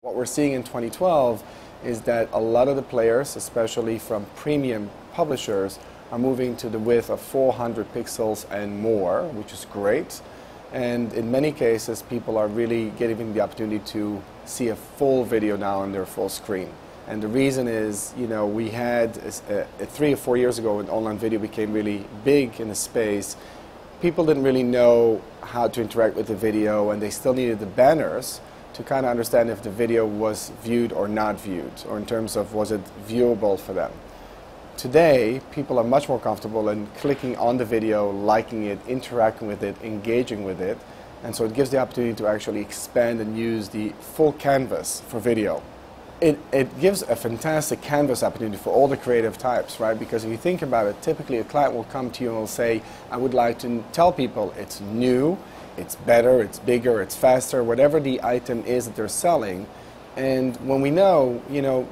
What we're seeing in 2012 is that a lot of the players, especially from premium publishers, are moving to the width of 400 pixels and more, which is great. And in many cases, people are really getting the opportunity to see a full video now on their full screen. And the reason is, we had 3 or 4 years ago when online video became really big in the space, people didn't really know how to interact with the video, and they still needed the banners to kind of understand if the video was viewed or not viewed, or in terms of was it viewable for them. Today, people are much more comfortable in clicking on the video, liking it, interacting with it, engaging with it, and so it gives the opportunity to actually expand and use the full canvas for video. It gives a fantastic canvas opportunity for all the creative types, right? Because if you think about it, typically a client will come to you and will say, I would like to tell people it's new, it's better, it's bigger, it's faster, whatever the item is that they're selling. And when we know,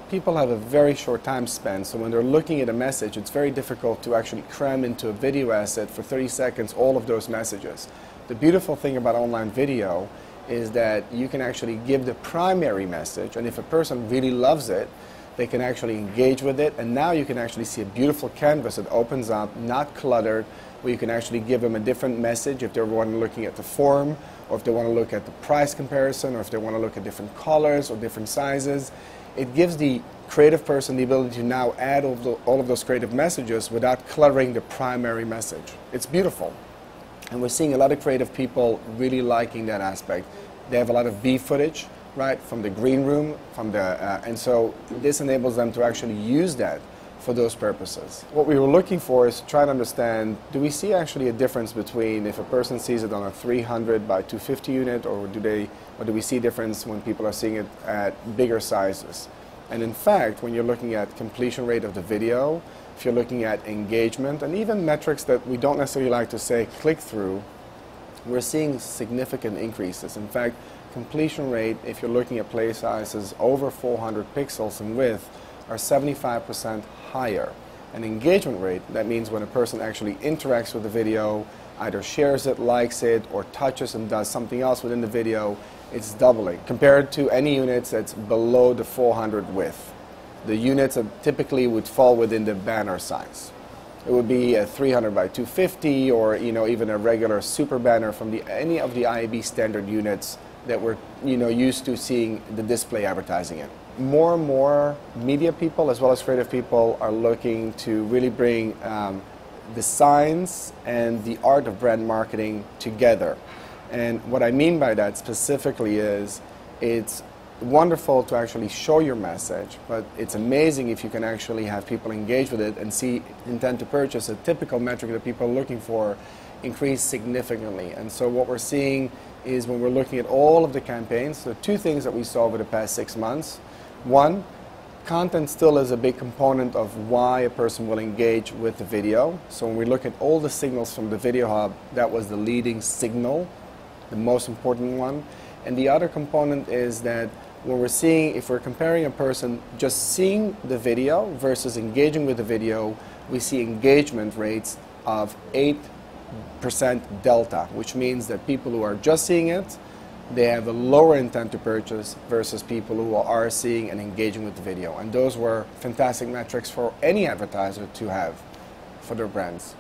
people have a very short time span, so when they're looking at a message, it's very difficult to actually cram into a video asset for 30 seconds all of those messages. The beautiful thing about online video is that you can actually give the primary message, and if a person really loves it, they can actually engage with it, and now you can actually see a beautiful canvas that opens up, not cluttered, where you can actually give them a different message if they're looking at the form, or if they want to look at the price comparison, or if they want to look at different colors or different sizes. It gives the creative person the ability to now add all of those creative messages without cluttering the primary message. It's beautiful. And we're seeing a lot of creative people really liking that aspect. They have a lot of B footage, right, from the green room, and so this enables them to actually use that for those purposes. What we were looking for is to try to understand, do we see actually a difference between if a person sees it on a 300 by 250 unit, or do we see a difference when people are seeing it at bigger sizes? And in fact, when you're looking at completion rate of the video, if you're looking at engagement, and even metrics that we don't necessarily like to say click-through, we're seeing significant increases. In fact, completion rate, if you're looking at play sizes over 400 pixels in width, are 75% higher. And engagement rate, that means when a person actually interacts with the video, either shares it, likes it, or touches and does something else within the video, it's doubling compared to any units that's below the 400 width. The units that typically would fall within the banner size. It would be a 300 by 250, or even a regular super banner from any of the IAB standard units that we're used to seeing the display advertising in. More and more media people as well as creative people are looking to really bring the science and the art of brand marketing together. And what I mean by that specifically is it's wonderful to actually show your message, but it's amazing if you can actually have people engage with it and see intent to purchase, a typical metric that people are looking for, increase significantly. And so what we're seeing is when we're looking at all of the campaigns, the two things that we saw over the past 6 months. One, content still is a big component of why a person will engage with the video. So when we look at all the signals from the Video Hub, that was the leading signal, the most important one. And the other component is that when we're seeing, if we're comparing a person just seeing the video versus engaging with the video, we see engagement rates of 8% delta, which means that people who are just seeing it, they have a lower intent to purchase versus people who are seeing and engaging with the video. And those were fantastic metrics for any advertiser to have for their brands.